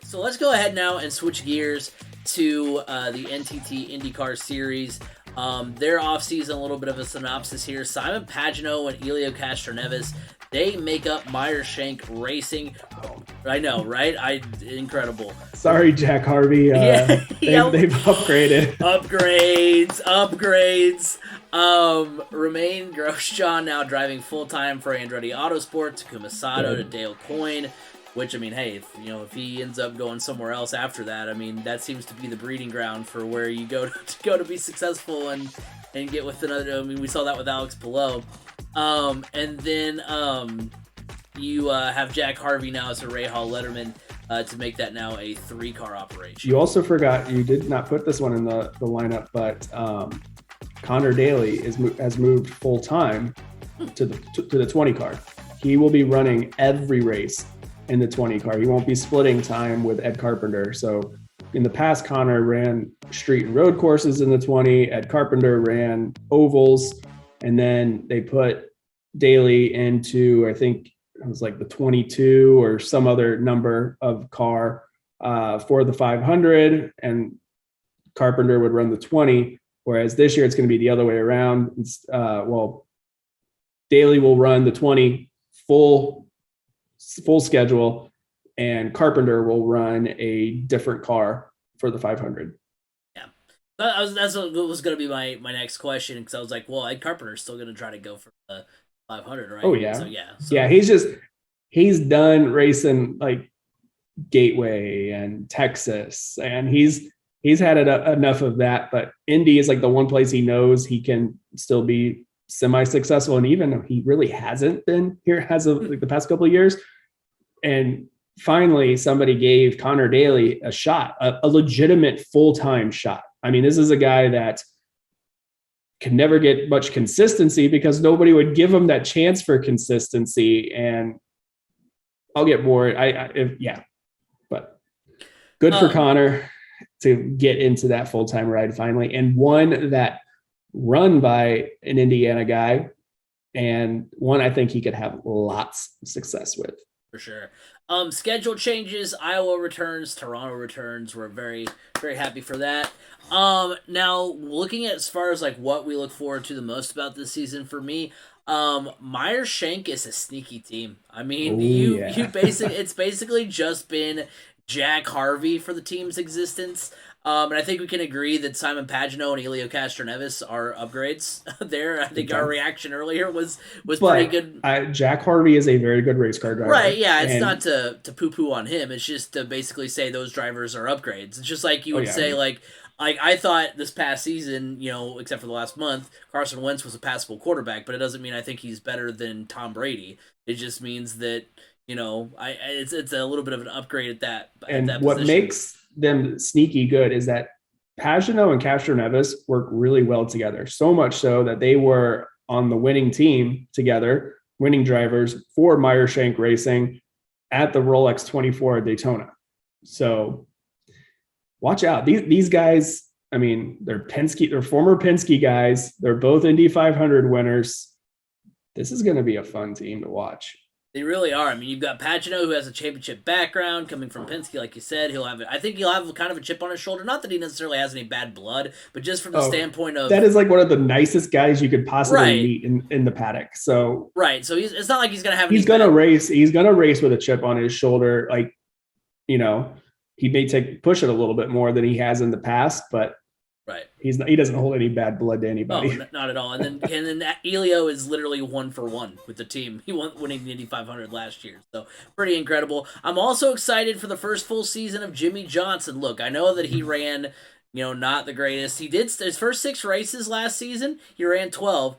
So let's go ahead now and switch gears to the NTT IndyCar Series. Their offseason, a little bit of a synopsis here. Simon Pagenaud and Elio Castroneves, they make up Meyer Shank Racing. I know, right? Incredible. Sorry, Jack Harvey. They've upgraded. Upgrades. Romain Grosjean now driving full-time for Andretti Autosport. Takuma Sato to Dale Coyne. Which, I mean, hey, if he ends up going somewhere else after that, I mean, that seems to be the breeding ground for where you go to be successful and get with another. I mean, we saw that with Alex Palou. And then you have Jack Harvey now as a Rahal Letterman to make that now a 3-car operation. You also forgot, you did not put this one in the lineup, but Connor Daley has moved full-time to the 20 car. He will be running every race in the 20 car. He won't be splitting time with Ed Carpenter. So in the past, Connor ran street and road courses in the 20. Ed Carpenter ran ovals. And then they put Daley into, I think it was like the 22 or some other number of car for the 500. And Carpenter would run the 20. Whereas this year it's going to be the other way around. Daley will run the 20 full schedule, and Carpenter will run a different car for the 500. Yeah, that's what was going to be my next question, because I was like, well, Ed Carpenter's still going to try to go for the 500, right? Oh yeah, so. Yeah. He's done racing like Gateway and Texas, and he's had enough of that. But Indy is like the one place he knows he can still be semi-successful, and even though he really hasn't been here like the past couple of years. And finally somebody gave Connor Daley a shot, a legitimate full-time shot. I mean, this is a guy that can never get much consistency because nobody would give him that chance for consistency. And I'll get bored. But good for Connor to get into that full-time ride finally, and one that run by an Indiana guy, and one I think he could have lots of success with. For sure. Schedule changes. Iowa returns. Toronto returns. We're very, very happy for that. Now, looking at as far as like what we look forward to the most about this season, for me, Meyer Shank is a sneaky team. I mean, it's basically just been Jack Harvey for the team's existence. And I think we can agree that Simon Pagenaud and Elio Castroneves are upgrades there. I think our reaction earlier was pretty good. Jack Harvey is a very good race car driver. Right, yeah. It's not to poo-poo on him. It's just to basically say those drivers are upgrades. It's just like you would say, like I thought this past season, except for the last month, Carson Wentz was a passable quarterback, but it doesn't mean I think he's better than Tom Brady. It just means that, it's a little bit of an upgrade at that what position. Makes them sneaky good is that Pagenaud and Castroneves work really well together. So much so that they were on the winning team together, winning drivers for Meyer Shank Racing at the Rolex 24 at Daytona. So watch out. These guys, I mean, they're former Penske guys. They're both Indy 500 winners. This is going to be a fun team to watch. They really are. I mean, you've got Pagenaud, who has a championship background, coming from Penske, like you said. I think he'll have kind of a chip on his shoulder. Not that he necessarily has any bad blood, but just from the standpoint of... That is like one of the nicest guys you could possibly meet in the paddock. So right. So it's not like he's going to have... He's going to race. He's going to race with a chip on his shoulder. Like, he may push it a little bit more than he has in the past, but right. He doesn't hold any bad blood to anybody. No, not at all. And then Elio is literally 1-for-1 with the team. He won winning the Indy 500 last year. So pretty incredible. I'm also excited for the first full season of Jimmy Johnson. Look, I know that he ran, not the greatest. He did his first 6 races last season. He ran 12.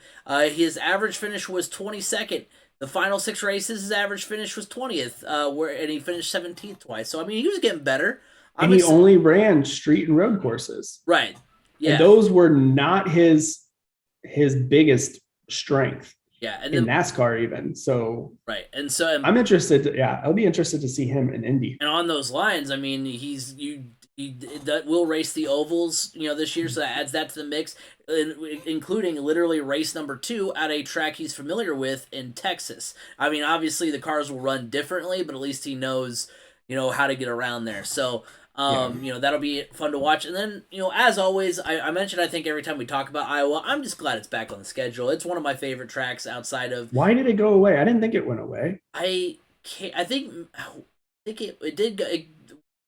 His average finish was 22nd. The final 6 races, his average finish was 20th, and he finished 17th twice. So, I mean, he was getting better. And he only ran street and road courses. Right. Yeah. And those were not his biggest strength. Yeah, and in NASCAR even. So right, and so I'm interested. I'll be interested to see him in Indy. And on those lines, I mean, he will race the ovals, this year, so that adds that to the mix, including literally race number 2 at a track he's familiar with in Texas. I mean, obviously the cars will run differently, but at least he knows how to get around there. So, Yeah. that'll be fun to watch. And then, as always, I mentioned, I think every time we talk about Iowa, I'm just glad it's back on the schedule. It's one of my favorite tracks outside of, Why did it go away? I didn't think it went away. I can't, I think it did go, it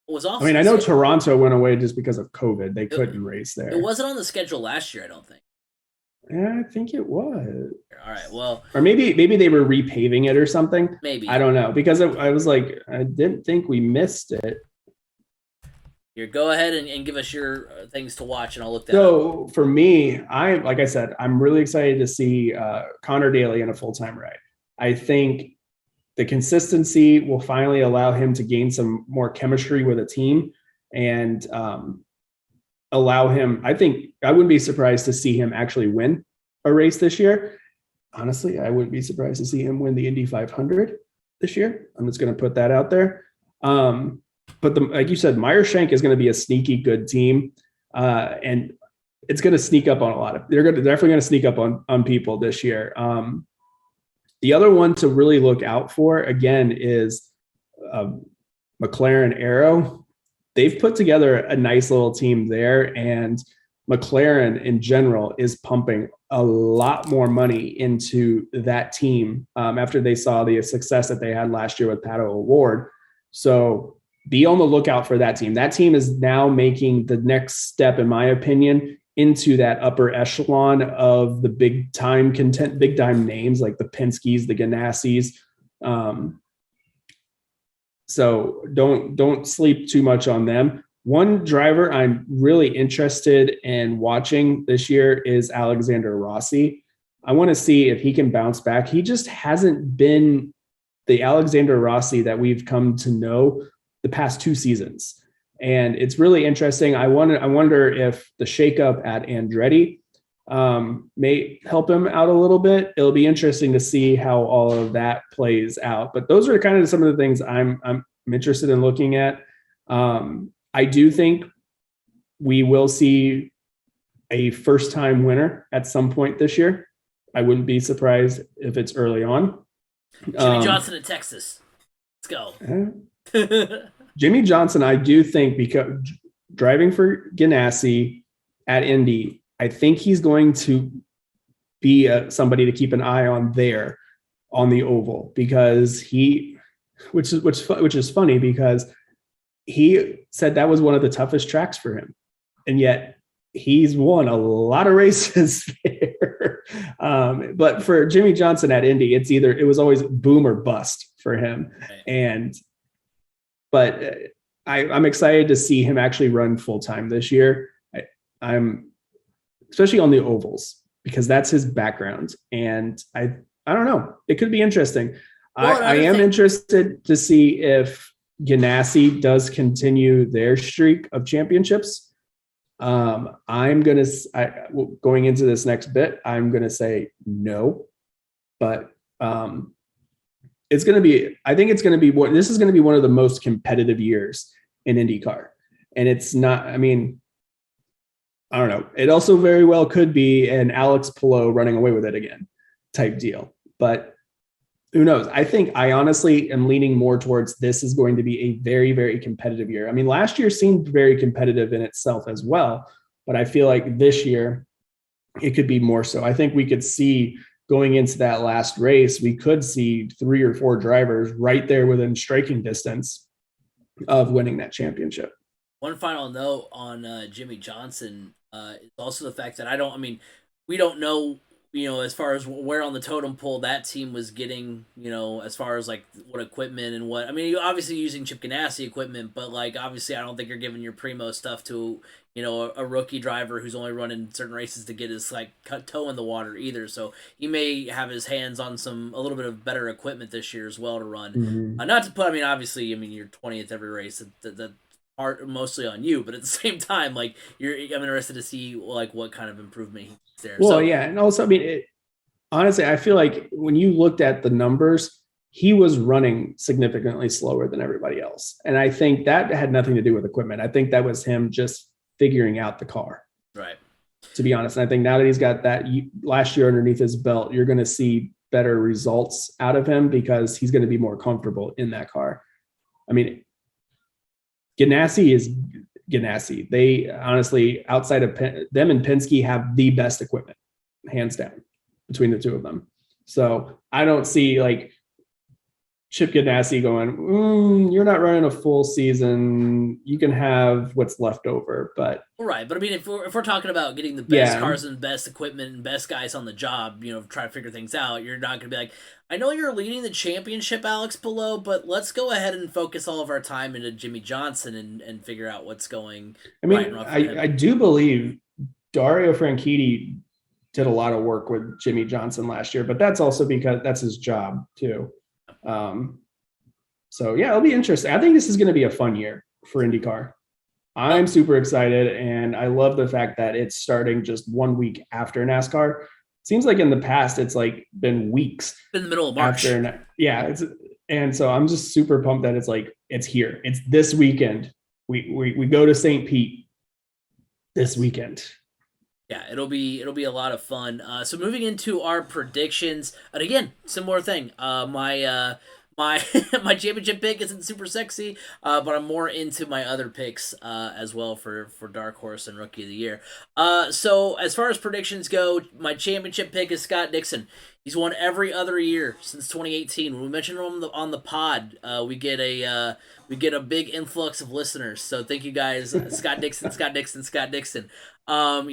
was I off. mean, I know Toronto went away just because of COVID. They couldn't race It there. wasn't on the schedule last year, I don't think. Yeah, I think it was. All right, well, Or maybe they were repaving it or something. maybe. I don't know, because I was like, I didn't think we missed it. Here, go ahead and give us your things to watch, and I'll look that So up. for me, like I said, I'm really excited to see Connor Daley in a full-time ride. I think the consistency will finally allow him to gain some more chemistry with a team and allow him. I think I wouldn't be surprised to see him actually win a race this year. Honestly, I wouldn't be surprised to see him win the Indy 500 this year. I'm just going to put that out there. But like you said, Meyer-Shank is going to be a sneaky good team, and it's going to sneak up on a lot of. They're definitely going to sneak up on people this year. The other one to really look out for again is Mclaren Arrow. They've put together a nice little team there, and McLaren in general is pumping a lot more money into that team after they saw the success that they had last year with Pato O'Ward. So be on the lookout for that team. That team is now making the next step, in my opinion, into that upper echelon of the big time names like the Penske's, the Ganassis. So don't sleep too much on them. One driver I'm really interested in watching this year is Alexander Rossi. I want to see if he can bounce back. He just hasn't been the Alexander Rossi that we've come to know the past 2 seasons. And it's really interesting. I wonder if the shakeup at Andretti may help him out a little bit. It'll be interesting to see how all of that plays out. But those are kind of some of the things I'm interested in looking at. I do think we will see a first-time winner at some point this year. I wouldn't be surprised if it's early on. Jimmy Johnson in Texas. Let's go. Jimmy Johnson, I do think, because driving for Ganassi at Indy, I think he's going to be somebody to keep an eye on there on the oval, because which is funny, because he said that was one of the toughest tracks for him, and yet he's won a lot of races there. But for Jimmy Johnson at Indy, it was always boom or bust for him. But I'm excited to see him actually run full time this year. I'm especially on the ovals, because that's his background, and I don't know. It could be interesting. Well, I am interested to see if Ganassi does continue their streak of championships. Going into this next bit, I'm going to say no, but it's going to be, I think it's going to be this is going to be one of the most competitive years in IndyCar. And it's not, I mean, I don't know. It also very well could be an Alex Palou running away with it again type deal, but who knows? I honestly am leaning more towards this is going to be a very, very competitive year. I mean, last year seemed very competitive in itself as well, but I feel like this year it could be more so. I think we could see going into that last race, we could see 3 or 4 drivers right there within striking distance of winning that championship. One final note on Jimmy Johnson is also the fact that we don't know, as far as where on the totem pole that team was getting, as far as like what equipment and what. I mean, you're obviously using Chip Ganassi equipment, but like obviously I don't think you're giving your primo stuff to a rookie driver who's only running certain races to get his like toe in the water either. So he may have his hands on a little bit of better equipment this year as well to run. Mm-hmm. Not to put, obviously, you're 20th every race. That part mostly on you, but at the same time, like I'm interested to see like what kind of improvement he's there. Well, yeah, and also, honestly, I feel like when you looked at the numbers, he was running significantly slower than everybody else, and I think that had nothing to do with equipment. I think that was him just figuring out the car, right? To be honest, and I think now that he's got that last year underneath his belt, you're going to see better results out of him because he's going to be more comfortable in that car. I mean, Ganassi is Ganassi. They honestly, outside of them and Penske, have the best equipment, hands down, between the two of them. So I don't see like Chip Ganassi going, you're not running a full season. You can have what's left over. But Right, but I mean, if we're talking about getting the best yeah, cars and best equipment and best guys on the job, try to figure things out, you're not going to be like, I know you're leading the championship, Alex Palou, but let's go ahead and focus all of our time into Jimmy Johnson and figure out what's going I mean, right and wrong for him. I do believe Dario Franchitti did a lot of work with Jimmy Johnson last year, but that's also because that's his job too. So yeah, it'll be interesting. I think this is going to be a fun year for IndyCar. I'm super excited, and I love the fact that it's starting just 1 week after NASCAR. Seems like in the past it's like been weeks. In the middle of March. And so I'm just super pumped that it's here. It's this weekend. We go to St. Pete this weekend. Yeah, it'll be a lot of fun. So moving into our predictions, and again, similar thing. My my championship pick isn't super sexy, but I'm more into my other picks as well for Dark Horse and Rookie of the Year. So as far as predictions go, my championship pick is Scott Dixon. He's won every other year since 2018. When we mentioned him on the pod, we get a big influx of listeners. So thank you guys, Scott Dixon, Scott Dixon, Scott Dixon. Same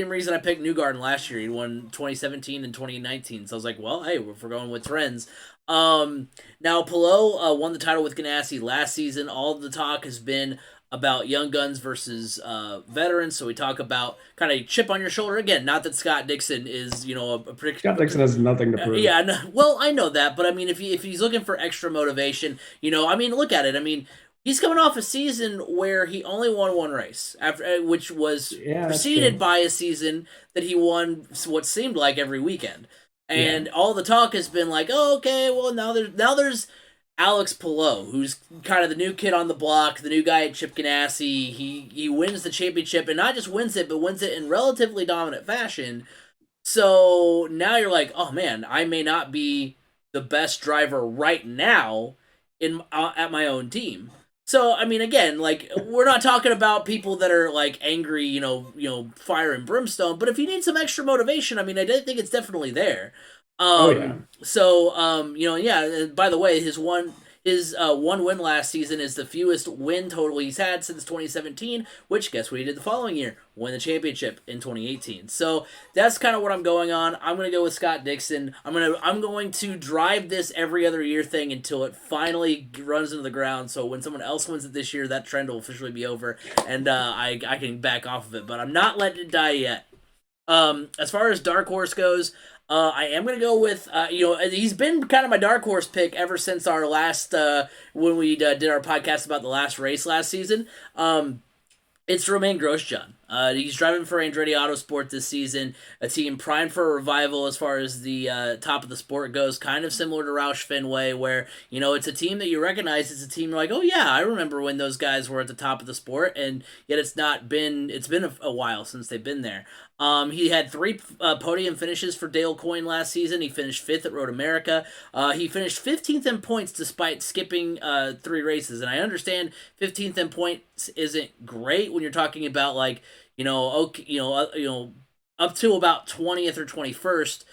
reason I picked Newgarden last year. He won 2017 and 2019. So I was like, well, hey, if we're going with trends. Now Palou won the title with Ganassi last season. All of the talk has been about young guns versus veterans. So we talk about kind of chip on your shoulder again. Not that Scott Dixon is, a prediction. Scott Dixon has nothing to prove. Yeah, no, well, I know that, but I mean, if he's looking for extra motivation, look at it. I mean, he's coming off a season where he only won one race, which was preceded by a season that he won what seemed like every weekend. And all the talk has been like, oh, okay, well, now there's Alex Palou, who's kind of the new kid on the block, the new guy at Chip Ganassi. He wins the championship, and not just wins it, but wins it in relatively dominant fashion. So now you're like, oh man, I may not be the best driver right now at my own team. So I mean, again, like we're not talking about people that are like angry, fire and brimstone. But if you need some extra motivation, I mean, I think it's definitely there. So by the way, his one win last season is the fewest win total he's had since 2017, which guess what he did the following year? Win the championship in 2018. So that's kind of what I'm going on. I'm going to go with Scott Dixon. I'm going to drive this every other year thing until it finally runs into the ground. So when someone else wins it this year, that trend will officially be over, and I can back off of it. But I'm not letting it die yet. As far as Dark Horse goes, I am going to go with, he's been kind of my dark horse pick ever since our last, when we did our podcast about the last race last season. It's Romain Grosjean. He's driving for Andretti Autosport this season, a team primed for a revival as far as the top of the sport goes, kind of similar to Roush Fenway, where, it's a team that you recognize. It's a team you're like, oh yeah, I remember when those guys were at the top of the sport, and yet it's been a while since they've been there. He had 3 podium finishes for Dale Coyne last season. He finished 5th at Road America. He finished 15th in points despite skipping 3 races. And I understand 15th in points isn't great when you're talking about like, up to about 20th or 21st.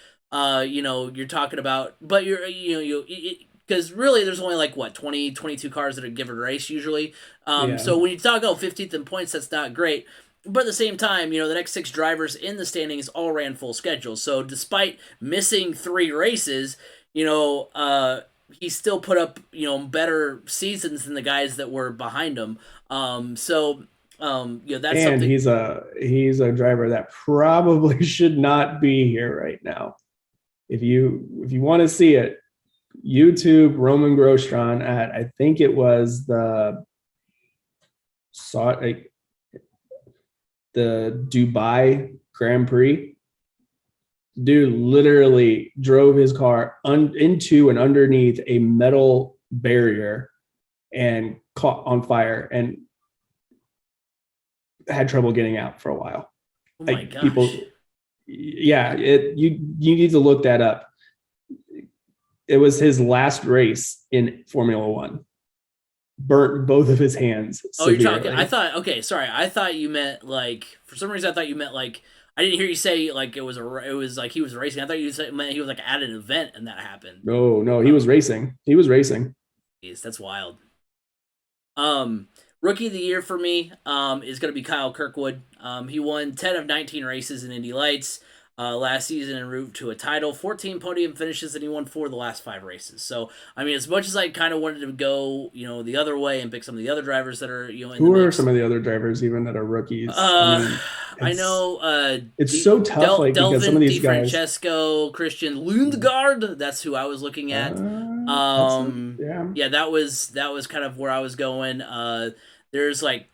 You're talking about, but because really there's only like 20, 22 cars that are given a race usually. So when you talk 15th in points, that's not great. But at the same time, the next 6 drivers in the standings all ran full schedules. So despite missing 3 races, he still put up, better seasons than the guys that were behind him. That's something. He's a driver that probably should not be here right now. If you want to see it, YouTube Romain Grosjean at, I think it was the Dubai Grand Prix. Dude literally drove his car into and underneath a metal barrier and caught on fire and had trouble getting out for a while. Oh my gosh. You need to look that up. It was his last race in Formula One. burnt both of his hands Oh, you're severely. talking. I thought. Okay, sorry. I thought you meant like. For some reason, I thought you meant like. I didn't hear you say like it was a. It was like he was racing. I thought you said meant he was like at an event and that happened. No, he was racing. He was racing. Jeez, that's wild. Rookie of the year for me is going to be Kyle Kirkwood. He won 10 of 19 races in Indy Lights last season en route to a title, 14 podium finishes, and he won 4 of the last 5 races. So, I mean, as much as I kind of wanted to go, the other way and pick some of the other drivers that are, in Who the are mix, some of the other drivers even that are rookies? I know. It's so tough, because some of these guys. Francesco, Christian Lundgaard. That's who I was looking at. Yeah, that was kind of where I was going. There's like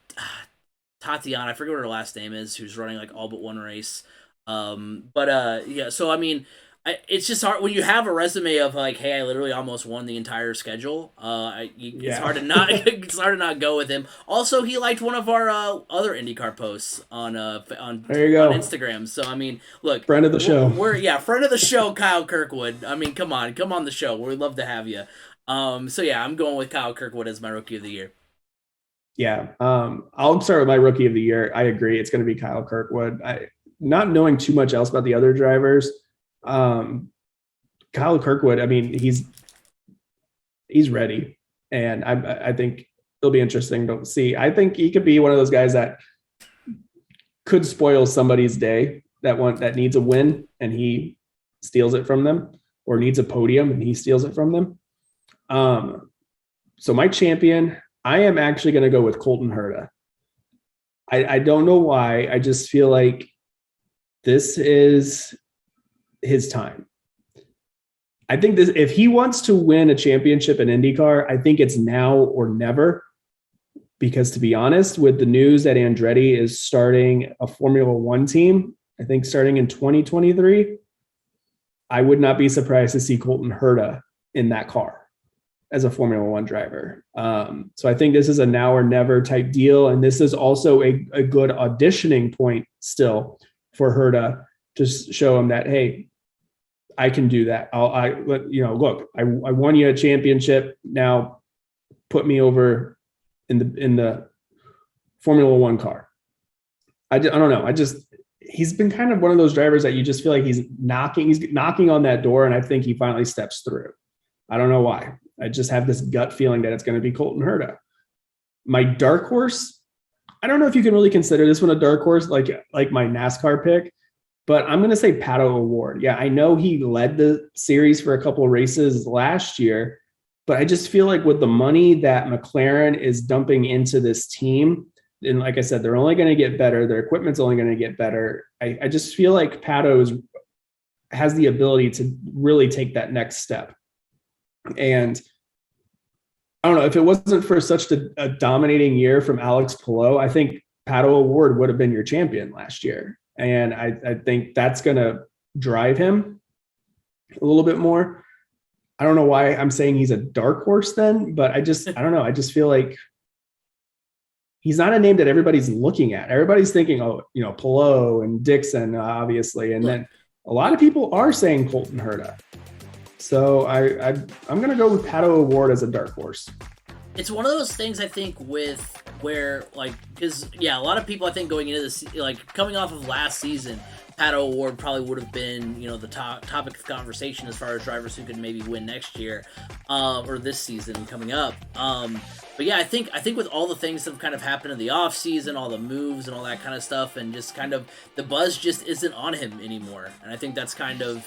Tatiana, I forget what her last name is, who's running like all but one race. Yeah. So I mean, it's just hard when you have a resume of like, hey, I literally almost won the entire schedle. It's hard to not it's hard to not go with him. Also, he liked one of our other IndyCar posts on there you go. on Instagram. So I mean, look, friend of the show. We're friend of the show, Kyle Kirkwood. I mean, come on the show. We'd love to have you. So yeah, I'm going with Kyle Kirkwood as my rookie of the year. Yeah. I'll start with my rookie of the year. I agree. It's going to be Kyle Kirkwood. Not knowing too much else about the other drivers. Kyle Kirkwood, I mean, he's ready. And I think it'll be interesting to see. I think he could be one of those guys that could spoil somebody's day that needs a win and he steals it from them, or needs a podium and he steals it from them. So my champion, I am actually going to go with Colton Herta. I don't know why. I just feel like this is his time. I think if he wants to win a championship in IndyCar, I think it's now or never. Because to be honest, with the news that Andretti is starting a Formula One team, I think starting in 2023, I would not be surprised to see Colton Herta in that car as a Formula One driver. So I think this is a now or never type deal. And this is also a good auditioning point still for Herta to show him that, hey, I can do that. Look, I won you a championship. Now put me over in the Formula One car. I don't know. He's been kind of one of those drivers that you just feel like he's knocking on that door. And I think he finally steps through. I don't know why. I just have this gut feeling that it's going to be Colton Herta. My dark horse, I don't know if you can really consider this one a dark horse, like my NASCAR pick, but I'm going to say Pato O'Ward. Yeah, I know he led the series for a couple of races last year, but I just feel like with the money that McLaren is dumping into this team, and like I said, they're only going to get better. Their equipment's only going to get better. I just feel like Pato has the ability to really take that next step. And I don't know, if it wasn't for such a dominating year from Alex Palou, I think Pato O'Ward would have been your champion last year. And I think that's going to drive him a little bit more. I don't know why I'm saying he's a dark horse then, but I don't know. I just feel like he's not a name that everybody's looking at. Everybody's thinking, Palou and Dixon, obviously. And then a lot of people are saying Colton Herta. So I'm going to go with Pato O'Ward as a dark horse. It's one of those things I think with where because a lot of people I think going into this, coming off of last season, Pato O'Ward probably would have been, the topic of conversation as far as drivers who could maybe win next year, or this season coming up. But yeah, I think with all the things that have kind of happened in the off season, all the moves and all that kind of stuff, and just kind of the buzz just isn't on him anymore. And I think that's kind of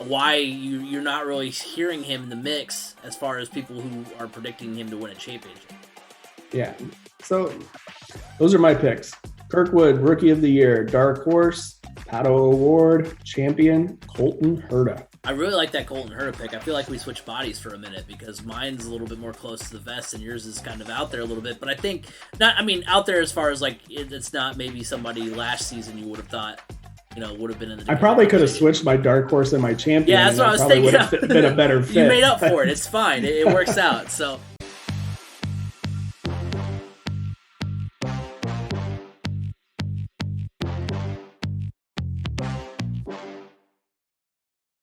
why you're not really hearing him in the mix as far as people who are predicting him to win a championship. Yeah. So those are my picks. Kirkwood, Rookie of the Year, Dark Horse, Pato O'Ward, Champion, Colton Herta. I really like that Colton Herta pick. I feel like we switched bodies for a minute because mine's a little bit more close to the vest and yours is kind of out there a little bit. But I think, out there as far as it's not maybe somebody last season you would have thought, would have been in the. I probably could have switched my dark horse and my champion. Yeah, that's what I was thinking. Would have been a better fit. You made up for it. It's fine. It works out. So